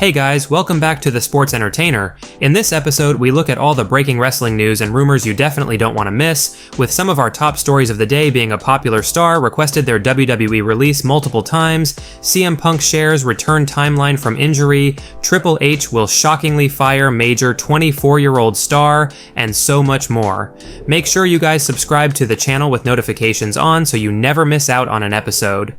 Hey guys, welcome back to The Sports Entertainer. In this episode, we look at all the breaking wrestling news and rumors you definitely don't want to miss, with some of our top stories of the day being a popular star requested their WWE release multiple times, CM Punk shares return timeline from injury, Triple H will shockingly fire major 24-year-old star, and so much more. Make sure you guys subscribe to the channel with notifications on so you never miss out on an episode.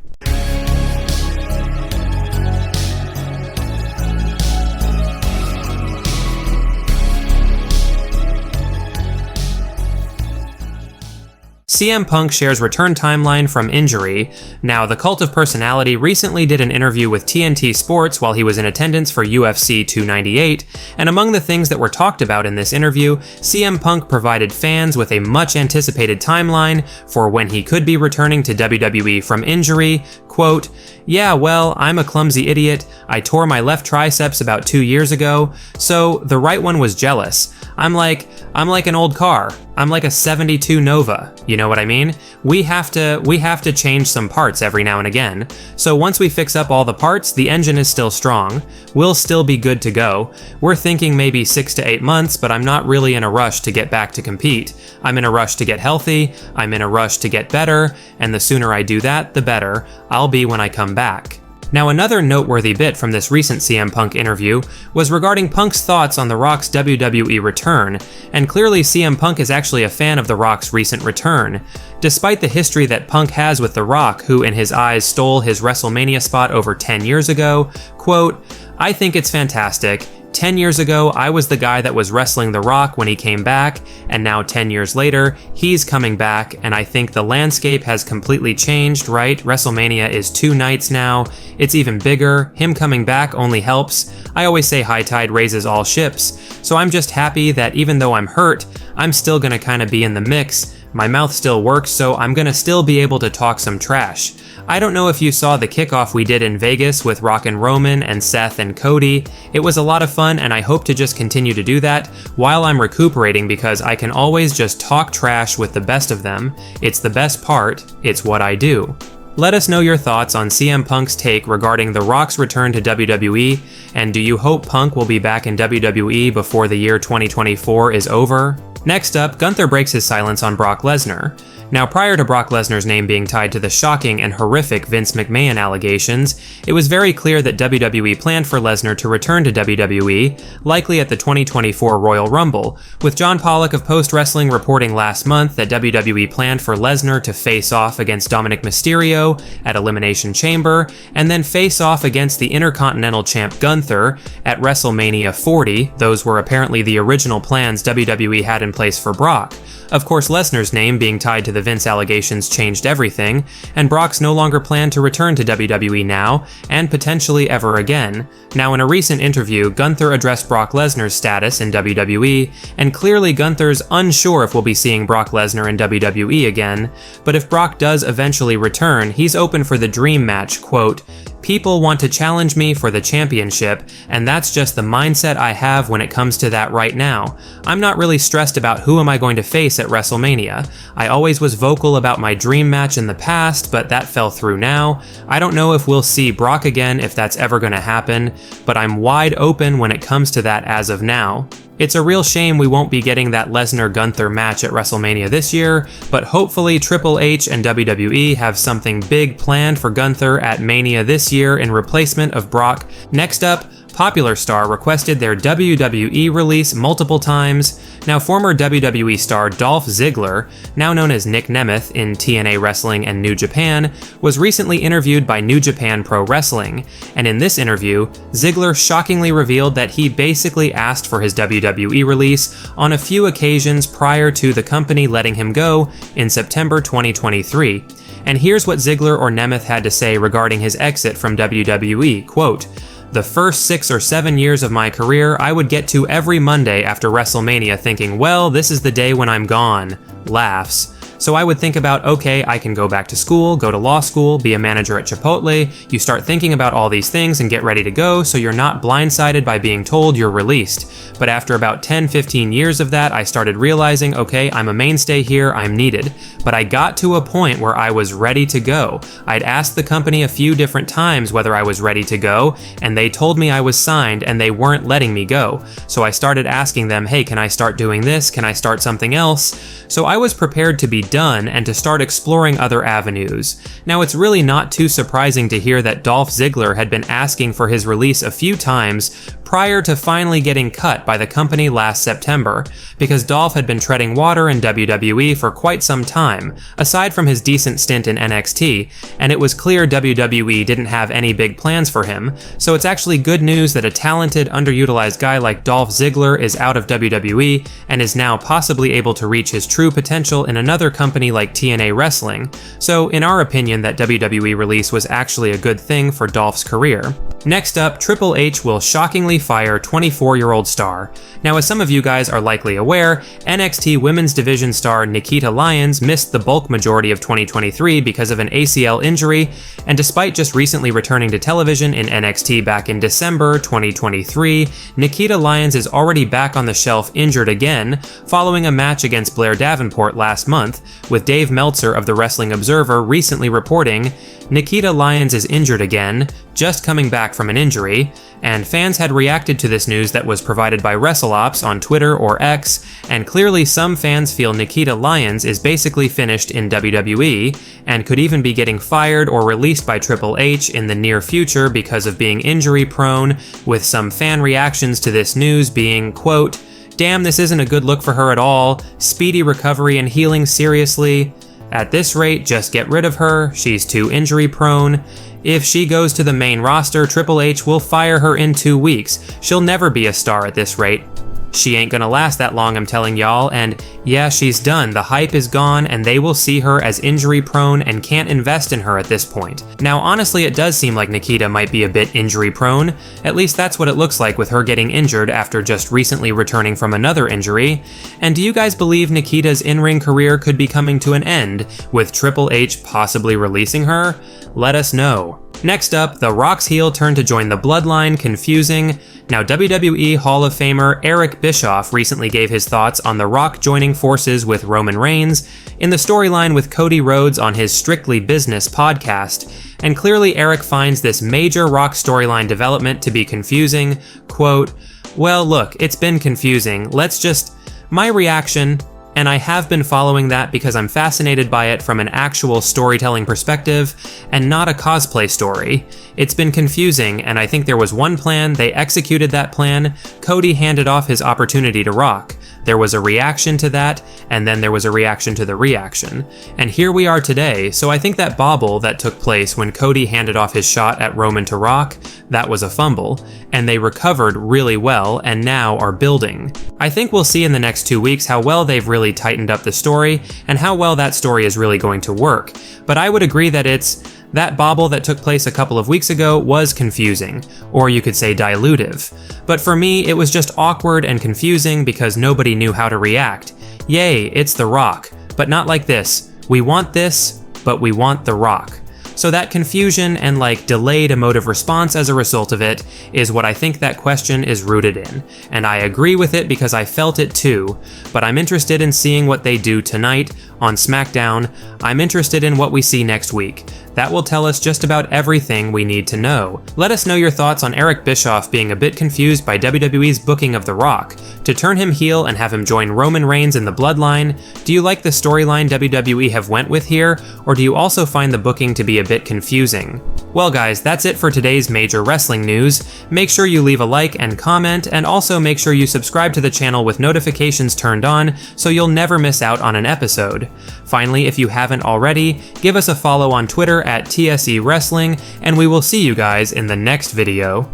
CM Punk shares return timeline from injury. Now, the Cult of Personality recently did an interview with TNT Sports while he was in attendance for UFC 298, and among the things that were talked about in this interview, CM Punk provided fans with a much-anticipated timeline for when he could be returning to WWE from injury. Quote, "Yeah, well, I'm a clumsy idiot. I tore my left triceps about 2 years ago, so the right one was jealous. I'm like an old car. I'm like a 72 Nova. You know what I mean? We have to change some parts every now and again. So once we fix up all the parts, the engine is still strong. We'll still be good to go. We're thinking maybe 6 to 8 months, but I'm not really in a rush to get back to compete. I'm in a rush to get healthy. I'm in a rush to get better. And the sooner I do that, the better I'll be when I come back." Now, another noteworthy bit from this recent CM Punk interview was regarding Punk's thoughts on The Rock's WWE return, and clearly CM Punk is actually a fan of The Rock's recent return. Despite the history that Punk has with The Rock, who in his eyes stole his WrestleMania spot over 10 years ago, quote, "I think it's fantastic. 10 years ago, I was the guy that was wrestling The Rock when he came back, and now 10 years later, he's coming back, and I think the landscape has completely changed, right? WrestleMania is 2 nights now. It's even bigger. Him coming back only helps. I always say high tide raises all ships. So I'm just happy that even though I'm hurt, I'm still gonna kinda be in the mix. My mouth still works, so I'm gonna still be able to talk some trash. I don't know if you saw the kickoff we did in Vegas with Rock and Roman and Seth and Cody. It was a lot of fun, and I hope to just continue to do that while I'm recuperating because I can always just talk trash with the best of them. It's the best part. It's what I do." Let us know your thoughts on CM Punk's take regarding The Rock's return to WWE, and do you hope Punk will be back in WWE before the year 2024 is over? Next up, Gunther breaks his silence on Brock Lesnar. Now, prior to Brock Lesnar's name being tied to the shocking and horrific Vince McMahon allegations, it was very clear that WWE planned for Lesnar to return to WWE, likely at the 2024 Royal Rumble, with John Pollock of Post Wrestling reporting last month that WWE planned for Lesnar to face off against Dominic Mysterio at Elimination Chamber, and then face off against the Intercontinental Champ Gunther at WrestleMania 40. Those were apparently the original plans WWE had in place for Brock. Of course, Lesnar's name being tied to the Vince allegations changed everything, and Brock's no longer planned to return to WWE now, and potentially ever again. Now, in a recent interview, Gunther addressed Brock Lesnar's status in WWE, and clearly Gunther's unsure if we'll be seeing Brock Lesnar in WWE again, but if Brock does eventually return, he's open for the dream match, quote, "People want to challenge me for the championship, and that's just the mindset I have when it comes to that right now. I'm not really stressed about who am I going to face at WrestleMania. I always was vocal about my dream match in the past, but that fell through now. I don't know if we'll see Brock again if that's ever going to happen, but I'm wide open when it comes to that as of now. It's a real shame we won't be getting that Lesnar-Gunther match at WrestleMania this year, but hopefully Triple H and WWE have something big planned for Gunther at Mania this year in replacement of Brock." Next up, popular star requested their WWE release multiple times. Now, former WWE star Dolph Ziggler, now known as Nick Nemeth in TNA Wrestling and New Japan, was recently interviewed by New Japan Pro Wrestling, and in this interview, Ziggler shockingly revealed that he basically asked for his WWE release on a few occasions prior to the company letting him go in September 2023. And here's what Ziggler or Nemeth had to say regarding his exit from WWE, quote, "The first 6 or 7 years of my career, I would get to every Monday after WrestleMania thinking, well, this is the day when I'm gone. Laughs. So I would think about, okay, I can go back to school, go to law school, be a manager at Chipotle. You start thinking about all these things and get ready to go, so you're not blindsided by being told you're released. But after about 10-15 years of that, I started realizing, okay, I'm a mainstay here, I'm needed. But I got to a point where I was ready to go. I'd asked the company a few different times whether I was ready to go, and they told me I was signed and they weren't letting me go. So I started asking them, hey, can I start doing this? Can I start something else? So I was prepared to be done and to start exploring other avenues. Now it's really not too surprising to hear that Dolph Ziggler had been asking for his release a few times prior to finally getting cut by the company last September, because Dolph had been treading water in WWE for quite some time, aside from his decent stint in NXT, and it was clear WWE didn't have any big plans for him, so it's actually good news that a talented, underutilized guy like Dolph Ziggler is out of WWE and is now possibly able to reach his true potential in another company like TNA Wrestling, so in our opinion that WWE release was actually a good thing for Dolph's career. Next up, Triple H will shockingly fire 24-year-old star. Now, as some of you guys are likely aware, NXT Women's Division star Nikkita Lyons missed the bulk majority of 2023 because of an ACL injury, and despite just recently returning to television in NXT back in December 2023, Nikkita Lyons is already back on the shelf injured again, following a match against Blair Davenport last month, with Dave Meltzer of the Wrestling Observer recently reporting, Nikkita Lyons is injured again, just coming back from an injury, and fans had reacted to this news that was provided by WrestleOps on Twitter or X, and clearly some fans feel Nikkita Lyons is basically finished in WWE, and could even be getting fired or released by Triple H in the near future because of being injury prone, with some fan reactions to this news being, quote, "Damn, this isn't a good look for her at all, speedy recovery and healing seriously. At this rate, just get rid of her, she's too injury prone. If she goes to the main roster, Triple H will fire her in 2 weeks. She'll never be a star at this rate. She ain't gonna last that long, I'm telling y'all, and yeah, she's done. The hype is gone, and they will see her as injury prone and can't invest in her at this point." Now, honestly, it does seem like Nikkita might be a bit injury prone. At least that's what it looks like with her getting injured after just recently returning from another injury. And do you guys believe Nikkita's in-ring career could be coming to an end, with Triple H possibly releasing her? Let us know. Next up, The Rock's heel turned to join the Bloodline, confusing. Now, WWE Hall of Famer Eric Bischoff recently gave his thoughts on The Rock joining forces with Roman Reigns in the storyline with Cody Rhodes on his Strictly Business podcast, and clearly Eric finds this major Rock storyline development to be confusing. Quote, "Well, look, it's been confusing. My reaction, and I have been following that because I'm fascinated by it from an actual storytelling perspective and not a cosplay story. It's been confusing, and I think there was one plan, they executed that plan, Cody handed off his opportunity to Rock. There was a reaction to that, and then there was a reaction to the reaction. And here we are today, so I think that bobble that took place when Cody handed off his shot at Roman to Rock, that was a fumble, and they recovered really well and now are building. I think we'll see in the next 2 weeks how well they've really tightened up the story and how well that story is really going to work. But I would agree that that bobble that took place a couple of weeks ago was confusing, or you could say dilutive. But for me, it was just awkward and confusing because nobody knew how to react. Yay, it's The Rock, but not like this. We want this, but we want The Rock. So that confusion and delayed emotive response as a result of it is what I think that question is rooted in. And I agree with it because I felt it too, but I'm interested in seeing what they do tonight on SmackDown. I'm interested in what we see next week. That will tell us just about everything we need to know. Let us know your thoughts on Eric Bischoff being a bit confused by WWE's booking of The Rock. To turn him heel and have him join Roman Reigns in the Bloodline, do you like the storyline WWE have went with here, or do you also find the booking to be a bit confusing? Well guys, that's it for today's major wrestling news. Make sure you leave a like and comment, and also make sure you subscribe to the channel with notifications turned on so you'll never miss out on an episode. Finally, if you haven't already, give us a follow on Twitter at TSE Wrestling, and we will see you guys in the next video.